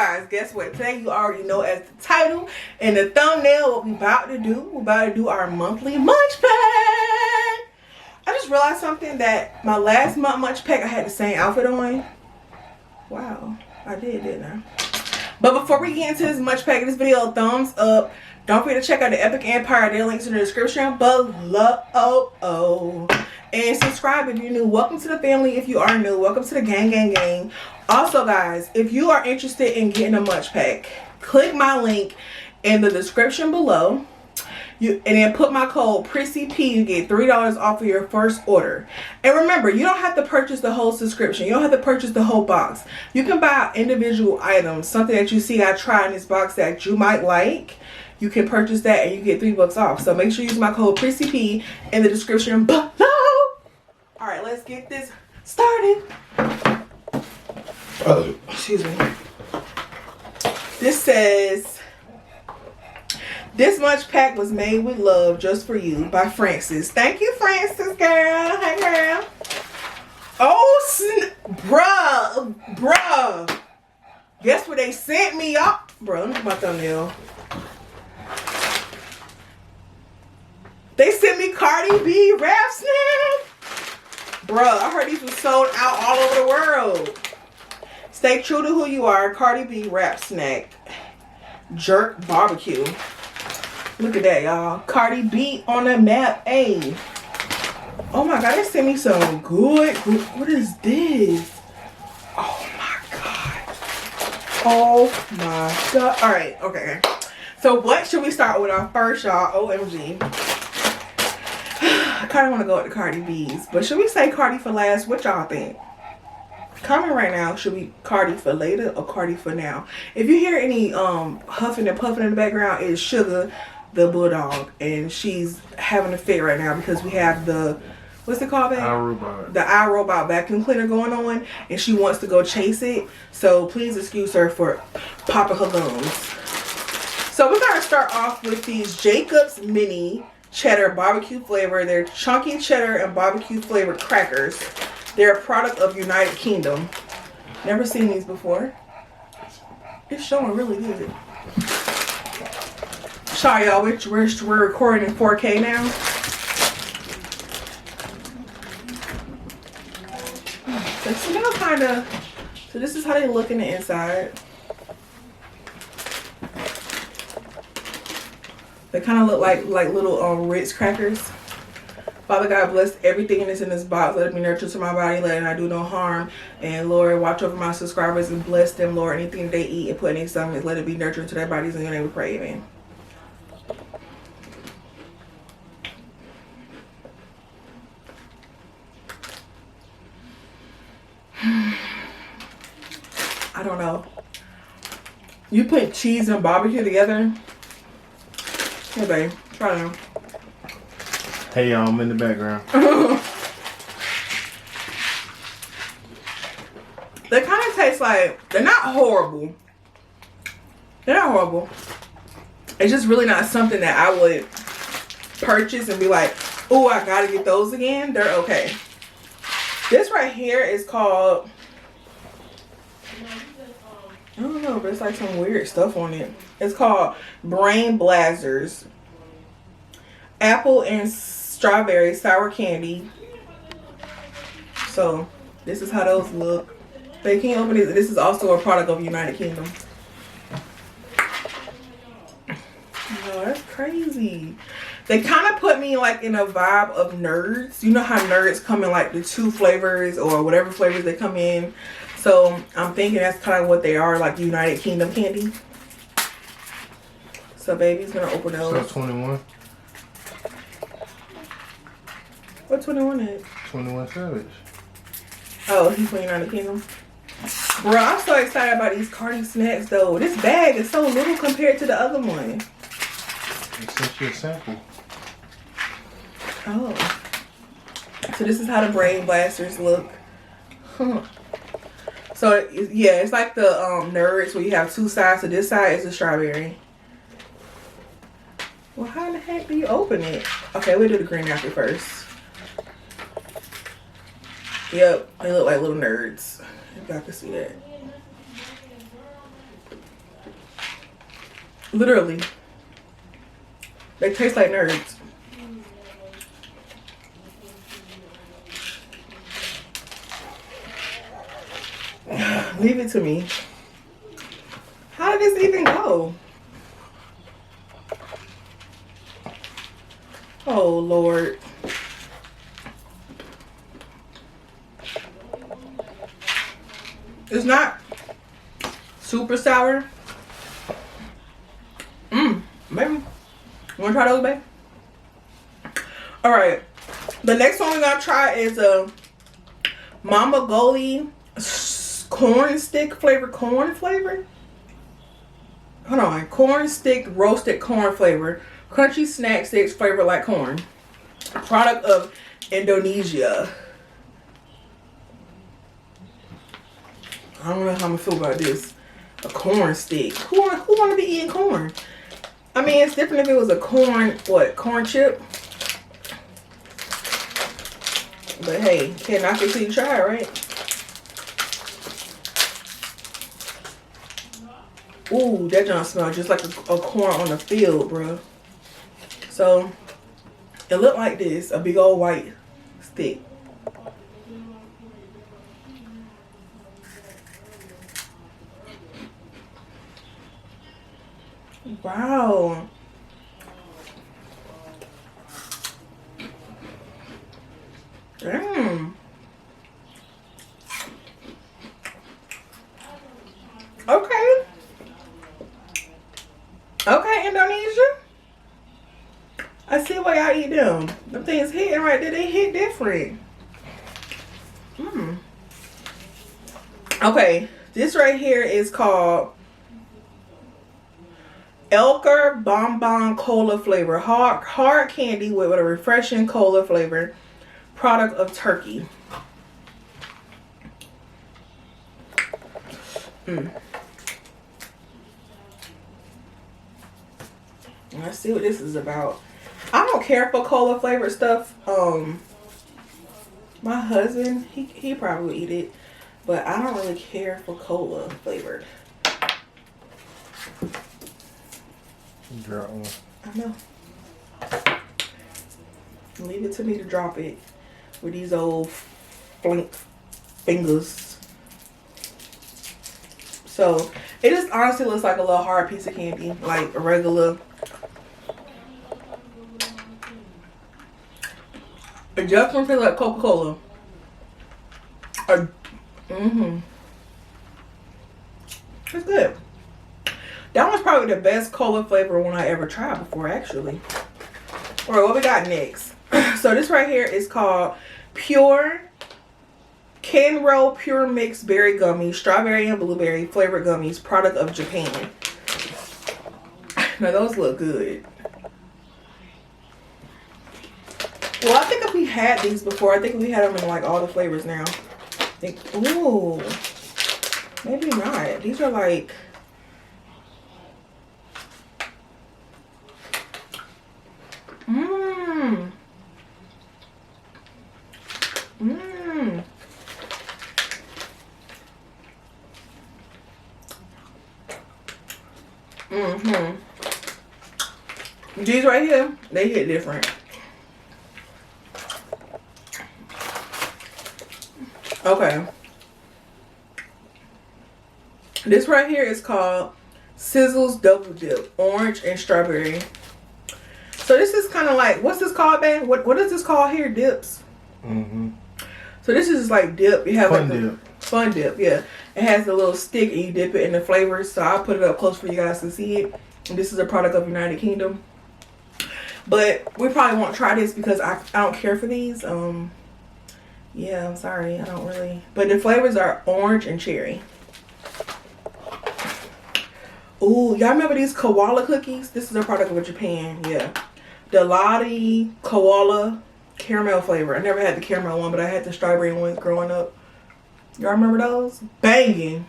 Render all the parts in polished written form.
guys, guess what? Today you already know as the title and the thumbnail what we about to do. We're about to do our monthly munch pack. I just realized something, that my last month munch pack I had the same outfit on. Wow, I did, didn't I? But before we get into this munch pack, this video, thumbs up. Don't forget to check out the Epic Empire. Their links in the description below. And subscribe if you're new. Welcome to the family if you are new. Welcome to the gang. Also, guys, if you are interested in getting a munch pack, click my link in the description below. And then put my code PRISSYP. You get $3 off of your first order. And remember, you don't have to purchase the whole subscription. You don't have to purchase the whole box. You can buy individual items. Something that you see I try in this box that you might like. You can purchase that and you get $3 off. So make sure you use my code PRISSYP in the description below. Alright, let's get this started. Oh, excuse me. This says, this munch pack was made with love just for you by Francis. Thank you, Francis, girl. Hey, girl. Oh, bruh. Guess what they sent me up? Bro, look at my thumbnail. They sent me Cardi B rap snack. Bruh, I heard these were sold out all over the world. Stay true to who you are. Cardi B rap snack. Jerk barbecue. Look at that, y'all. Cardi B on the map. Hey. Oh my god, they sent me some good. What is this? Oh my god. Oh my god. Alright, okay. So what should we start with our first, y'all? OMG. I kind of want to go with the Cardi B's, but should we say Cardi for last? What y'all think? Comment right now. Should we Cardi for later or Cardi for now? If you hear any huffing and puffing in the background, it's Sugar, the bulldog, and she's having a fit right now because we have the, what's it called, babe? iRobot. The iRobot vacuum cleaner going on, and she wants to go chase it. So please excuse her for popping her gums. So we're gonna start off with these Jacob's Mini Cheddar barbecue flavor. They're chunky cheddar and barbecue flavored crackers. They're a product of United Kingdom. Never seen these before. It's showing really good. Sorry, y'all. We're recording in 4K now. They smell kind of. So this is how they look in the inside. They kind of look like little Ritz crackers. Father God, bless everything that's in this box. Let it be nurtured to my body. Let it not do no harm. And Lord, watch over my subscribers and bless them, Lord. Anything they eat and put in their stomachs, let it be nurtured to their bodies. In your name we pray, amen. I don't know. You put cheese and barbecue together? Hey, babe. Try them. Hey, y'all. I'm in the background. They kind of taste like, they're not horrible. They're not horrible. It's just really not something that I would purchase and be like, oh, I gotta get those again. They're okay. This right here is called, I don't know, but it's like some weird stuff on it. It's called Brain Blazers. Apple and strawberry sour candy. So this is how those look. They can't open it. This is also a product of United Kingdom. No, that's crazy. They kind of put me like in a vibe of Nerds. You know how Nerds come in like the 2 flavors or whatever flavors they come in. So I'm thinking that's kind of what they are, like United Kingdom candy. So baby's gonna open those. So 21. What 21 is? 21 Savage. Oh, he's from United Kingdom. Bro, I'm so excited about these Cardi snacks though. This bag is so little compared to the other one. It sent you a sample. Oh. So this is how the Brain Blasters look. So yeah, it's like the Nerds where you have 2 sides. So this side is the strawberry. Well, how the heck do you open it? Okay, we'll do the green apple first. Yep, they look like little nerds. If y'all can see that. Literally. They taste like nerds. Leave it to me. How did this even go? Oh, Lord. It's not super sour. Baby. You wanna try those, babe? Alright. The next one we're gonna try is a Mama Goli corn stick flavor. Corn flavor? Hold on. Corn stick roasted corn flavor. Crunchy snack sticks flavored like corn. Product of Indonesia. I don't know how I'm gonna feel about this. A corn stick. Who wanna be eating corn? I mean, it's different if it was a corn chip. But hey, can't knock it till you try it, right? Ooh, that don't smell just like a corn on the field, bro. So, it looked like this, a big old white stick. Wow. Damn. Okay. Okay, Indonesia. I see why y'all eat them. Them things hitting right there. They hit different. Okay. This right here is called Elker Bonbon Cola flavor. Hard candy with a refreshing cola flavor. Product of Turkey. Let's see what this is about. I don't care for cola flavored stuff. My husband, he probably would eat it, but I don't really care for cola flavored. Drop one. I know. Leave it to me to drop it with these old flink fingers. So it just honestly looks like a little hard piece of candy, like a regular. It just don't feel like Coca-Cola. It's good. That was probably the best cola flavor one I ever tried before, actually. All right, what we got next? So this right here is called Pure Kenro Pure Mix Berry Gummies, strawberry and blueberry flavored gummies, product of Japan. Now those look good. Well, I think if we had these before, I think we had them in like all the flavors now. Ooh, maybe not. These are like, These right here, they hit different. Okay. This right here is called Sizzles Double Dip, orange and strawberry. So this is kind of like, what's this called, man? What is this called here? Dips. So this is like dip. You have fun like dip. Fun dip, yeah. It has a little stick and you dip it in the flavors. So I'll put it up close for you guys to see it. And this is a product of United Kingdom. But we probably won't try this because I don't care for these. Yeah, I'm sorry. I don't really. But the flavors are orange and cherry. Ooh, y'all remember these Koala cookies? This is a product of Japan, yeah. The Lottie Koala caramel flavor. I never had the caramel one, but I had the strawberry one growing up. Y'all remember those? Banging.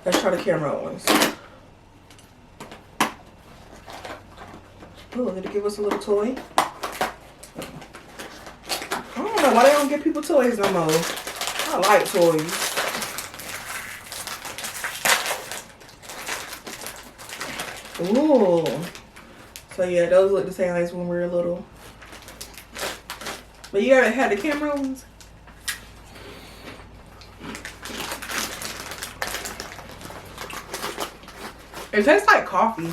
Let's try the caramel ones. Ooh, did it give us a little toy? I don't know why they don't give people toys no more. I like toys. Ooh. So yeah, those look the same as when we were little. But you ever had the camera ones? It tastes like coffee.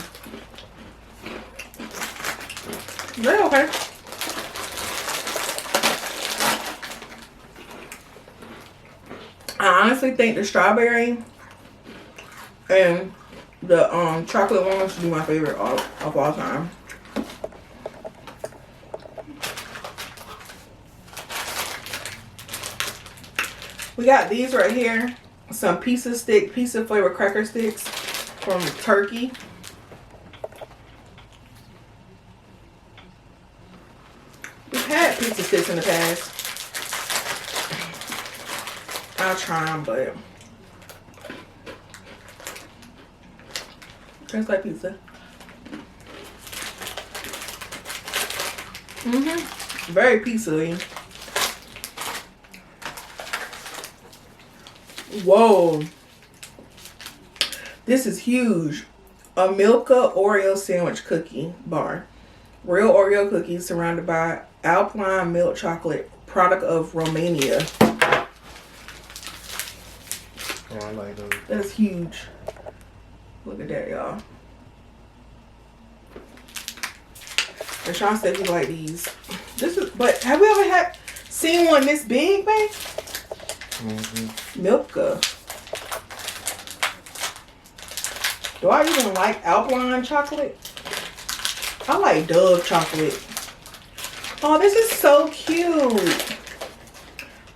They're okay. I honestly think the strawberry and the chocolate one should be my favorite of all time. We got these right here. Some pizza flavor cracker sticks from Turkey. We've had pizza sticks in the past. I'll try them, but tastes like pizza. Very pizza-y. Whoa. This is huge. A Milka Oreo sandwich cookie bar. Real Oreo cookies surrounded by Alpine milk chocolate, product of Romania. Oh, I like those. That is huge. Look at that, y'all. And Sean said he like these. But have we ever seen one this big, babe? Milka. Do I even like Alpine chocolate? I like Dove chocolate. Oh, this is so cute.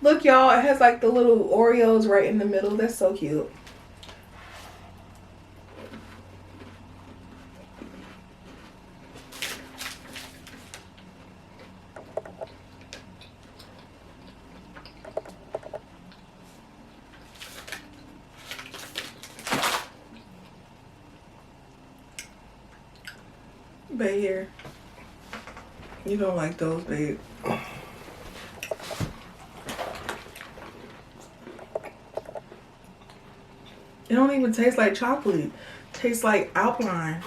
Look, y'all, it has like the little Oreos right in the middle. That's so cute. Babe, here. You don't like those, babe. It don't even taste like chocolate. It tastes like Alpine.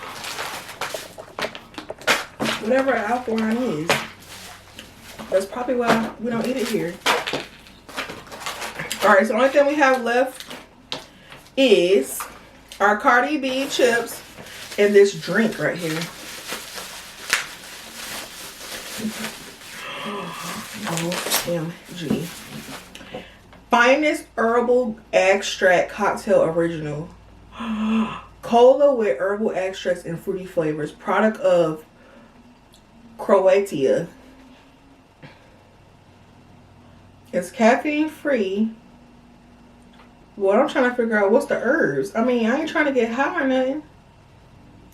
Whatever Alpine is. That's probably why we don't eat it here. Alright, so the only thing we have left is our Cardi B chips and this drink right here. OMG. Finest herbal extract cocktail original. Koala with herbal extracts and fruity flavors. Product of Croatia. It's caffeine free. Well, I'm trying to figure out what's the herbs. I mean, I ain't trying to get high or nothing.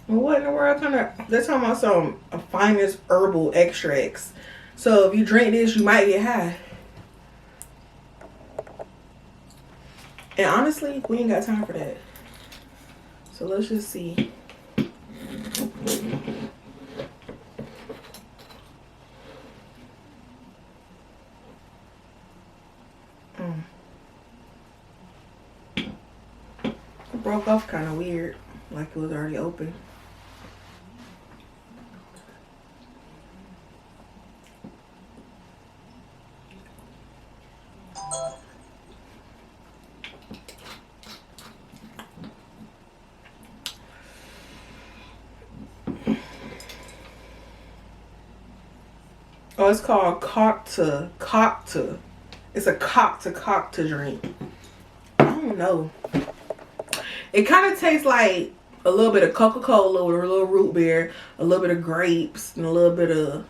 What in the world kind of... They're talking about some finest herbal extracts. So if you drink this, you might get high. And honestly, we ain't got time for that. So let's just see. It broke off kind of weird, like it was already open. Oh, it's called Cockta. It's a Cockta drink. I don't know. It kind of tastes like a little bit of Coca-Cola with a little root beer, a little bit of grapes, and a little bit of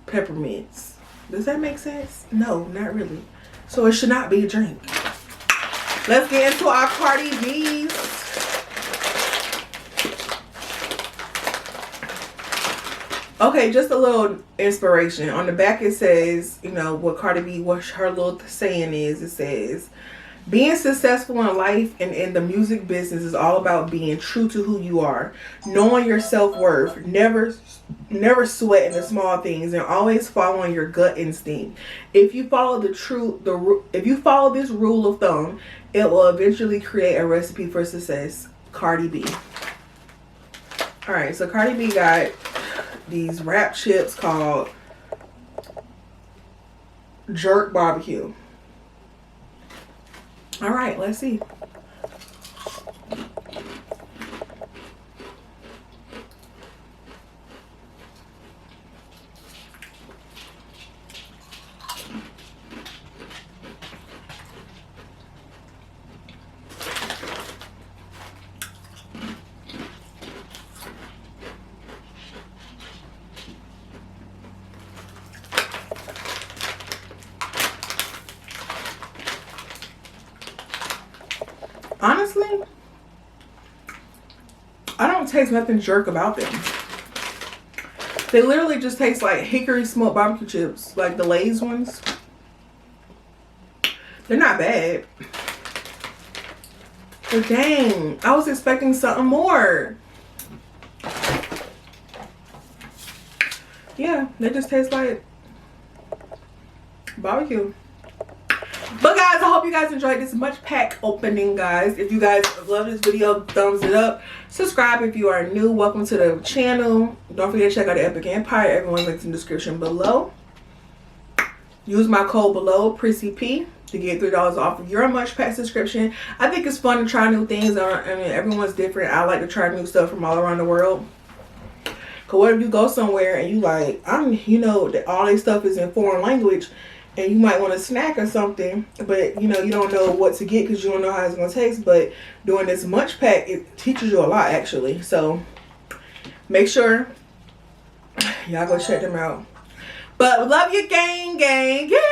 peppermints. Does that make sense? No, not really. So it should not be a drink. Let's get into our Cardi B's. Okay, just a little inspiration. On the back it says, you know, what Cardi B, what her little saying is. It says, being successful in life and in the music business is all about being true to who you are, knowing your self-worth, never sweating the small things, and always following your gut instinct. If you follow this rule of thumb, it will eventually create a recipe for success. Cardi B. All right, so Cardi B got these wrap chips called Jerk Barbecue. All right, let's see. Honestly, I don't taste nothing jerk about them. They literally just taste like hickory smoked barbecue chips, like the Lay's ones. They're not bad. But dang, I was expecting something more. Yeah, they just taste like barbecue. But guys, I hope you guys enjoyed this Munchpak opening, guys. If you guys love this video, thumbs it up. Subscribe if you are new. Welcome to the channel. Don't forget to check out the Epic Empire. Everyone's links in the description below. Use my code below, Prissy P, to get $3 off of your Munchpak subscription. I think it's fun to try new things. I mean, everyone's different. I like to try new stuff from all around the world. Cause what if you go somewhere and you like, you know, that all this stuff is in foreign language, and you might want a snack or something, but you know, you don't know what to get because you don't know how it's gonna taste. But doing this Munchpak, it teaches you a lot actually. So make sure y'all go check them out. But love you, gang, gang, gang.